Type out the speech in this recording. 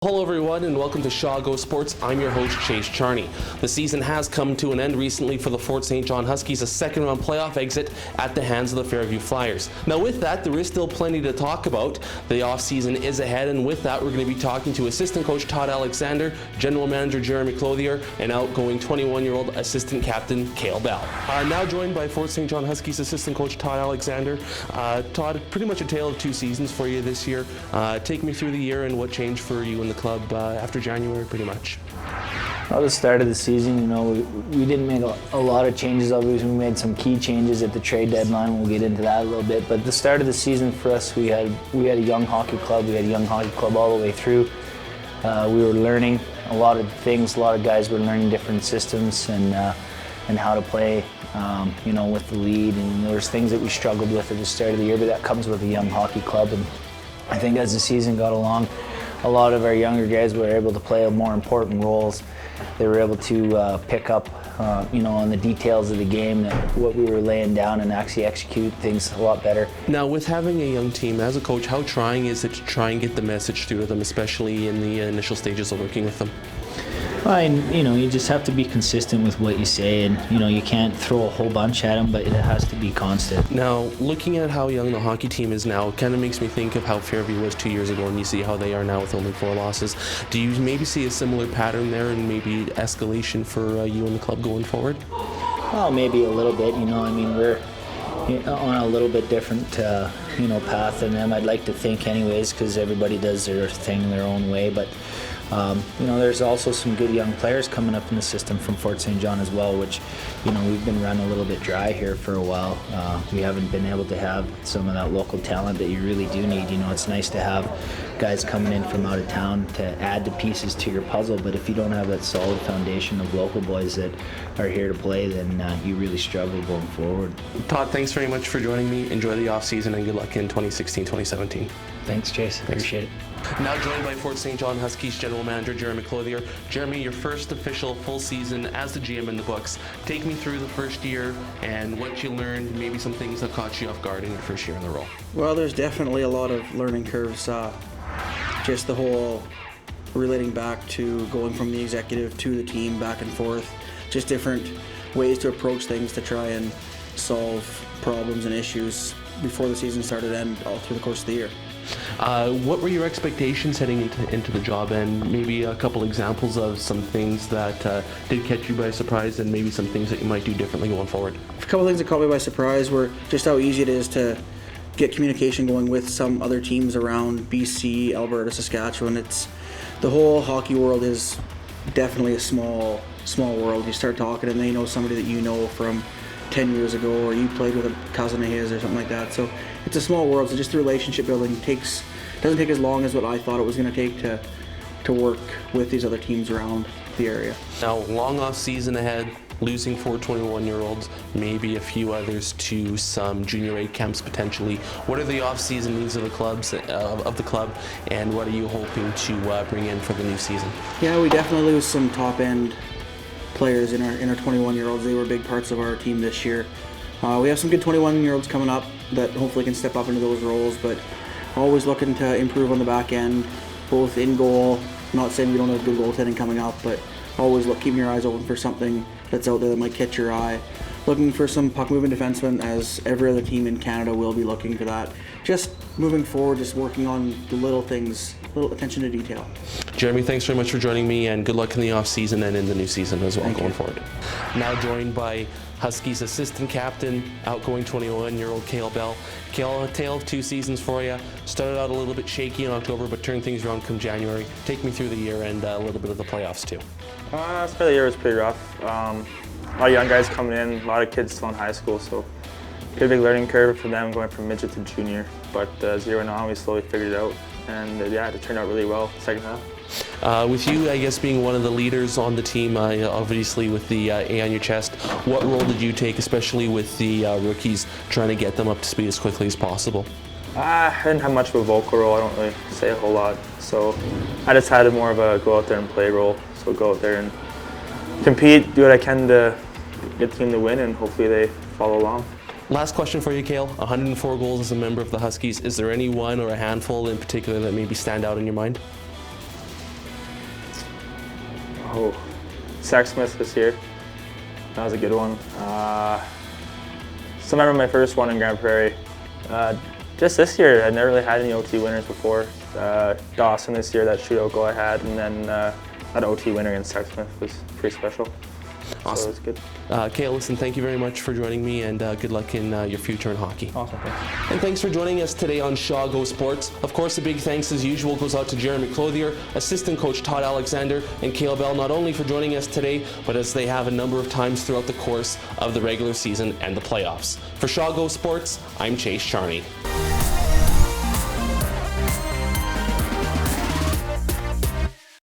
Hello everyone and welcome to Shaw Go Sports. I'm your host Chase Charney. The season has come to an end recently for the Fort St. John Huskies, a second round playoff exit at the hands of the Fairview Flyers. Now with that, there is still plenty to talk about. The off-season is ahead, and with that we're going to be talking to assistant coach Todd Alexander, general manager Jeremy Clothier, and outgoing 21-year-old assistant captain Cayle. Now joined by Fort St. John Huskies assistant coach Todd Alexander. Todd, pretty much a tale of two seasons for you this year. Take me through the year and what changed for you in the club after January, pretty much. Well, the start of the season, we didn't make a lot of changes. Obviously, we made some key changes at the trade deadline. We'll get into that a little bit. But the start of the season for us, we had a young hockey club. We had a young hockey club all the way through. We were learning a lot of things. A lot of guys were learning different systems and how to play, with the lead. And there was things that we struggled with at the start of the year, but that comes with a young hockey club. And I think as the season got along, a lot of our younger guys were able to play more important roles. They were able to pick up, on the details of the game, what we were laying down, and actually execute things a lot better. Now, with having a young team, as a coach, how trying is it to try and get the message through to them, especially in the initial stages of working with them? Well, you just have to be consistent with what you say, and you can't throw a whole bunch at them, but it has to be constant. Now, looking at how young the hockey team is now, it kind of makes me think of how Fairview was 2 years ago, and you see how they are now with only 4 losses. Do you maybe see a similar pattern there, and maybe escalation for you and the club going forward? Well, maybe a little bit. We're on a little bit different, path than them. I'd like to think, anyways, because everybody does their thing their own way, but. There's also some good young players coming up in the system from Fort St. John as well, which, we've been running a little bit dry here for a while. We haven't been able to have some of that local talent that you really do need. It's nice to have guys coming in from out of town to add the pieces to your puzzle, but if you don't have that solid foundation of local boys that are here to play, then you really struggle going forward. Todd, thanks very much for joining me. Enjoy the off-season and good luck in 2016-2017. Thanks, Chase. Appreciate it. Now joined by Fort St. John Huskies General Manager Jeremy Clothier. Jeremy, your first official full season as the GM in the books. Take me through the first year and what you learned, maybe some things that caught you off guard in your first year in the role. Well, there's definitely a lot of learning curves. Just the whole relating back to going from the executive to the team, back and forth. Just different ways to approach things to try and solve problems and issues before the season started and all through the course of the year. What were your expectations heading into the job, and maybe a couple examples of some things that did catch you by surprise and maybe some things that you might do differently going forward? A couple things that caught me by surprise were just how easy it is to get communication going with some other teams around BC, Alberta, Saskatchewan. The whole hockey world is definitely a small world. You start talking and they know somebody that you know from 10 years ago, or you played with a cousin of his or something like that. So it's a small world, so just the relationship building doesn't take as long as what I thought it was going to take to work with these other teams around the area. Now, long off season ahead, losing 4 21-year-olds, maybe a few others to some junior A camps potentially. What are the off-season needs of the club, and what are you hoping to bring in for the new season? Yeah, we definitely lose some top-end players in our 21-year-olds. They were big parts of our team this year. We have some good 21-year-olds coming up that hopefully can step up into those roles, but always looking to improve on the back end, both in goal. I'm not saying we don't have good goaltending coming up, but always keeping your eyes open for something that's out there that might catch your eye. Looking for some puck-moving defensemen, as every other team in Canada will be looking for that. Just moving forward, just working on the little things, little attention to detail. Jeremy, thanks very much for joining me, and good luck in the off-season and in the new season as well going forward. Now joined by Huskies assistant captain, outgoing 21-year-old Cayle. Cayle, a tale of 2 seasons for you. Started out a little bit shaky in October, but turned things around come January. Take me through the year and a little bit of the playoffs too. Start of the year was pretty rough. A lot of young guys coming in, a lot of kids still in high school, so pretty big learning curve for them going from midget to junior. But as the year went on, we slowly figured it out, and it turned out really well second half. With you, I guess, being one of the leaders on the team, obviously with the A on your chest, what role did you take, especially with the rookies, trying to get them up to speed as quickly as possible? I didn't have much of a vocal role. I don't really say a whole lot, so I just had more of a go out there and play role. So go out there and compete, do what I can to get the team to win, and hopefully they follow along. Last question for you, Cayle. 104 goals as a member of the Huskies. Is there any one or a handful in particular that maybe stand out in your mind? Oh, Sexsmith this year. That was a good one. So I remember my first one in Grand Prairie. Just this year, I never really had any OT winners before. Dawson this year, that shootout goal I had, and then that OT winner against Sexsmith was pretty special. Awesome. So it was good. Cayle, listen, thank you very much for joining me, and good luck in your future in hockey. Awesome, thanks. And thanks for joining us today on Shaw Go Sports. Of course, a big thanks as usual goes out to Jeremy Clothier, assistant coach Todd Alexander, and Cayle Bell, not only for joining us today, but as they have a number of times throughout the course of the regular season and the playoffs. For Shaw Go Sports, I'm Chase Charney.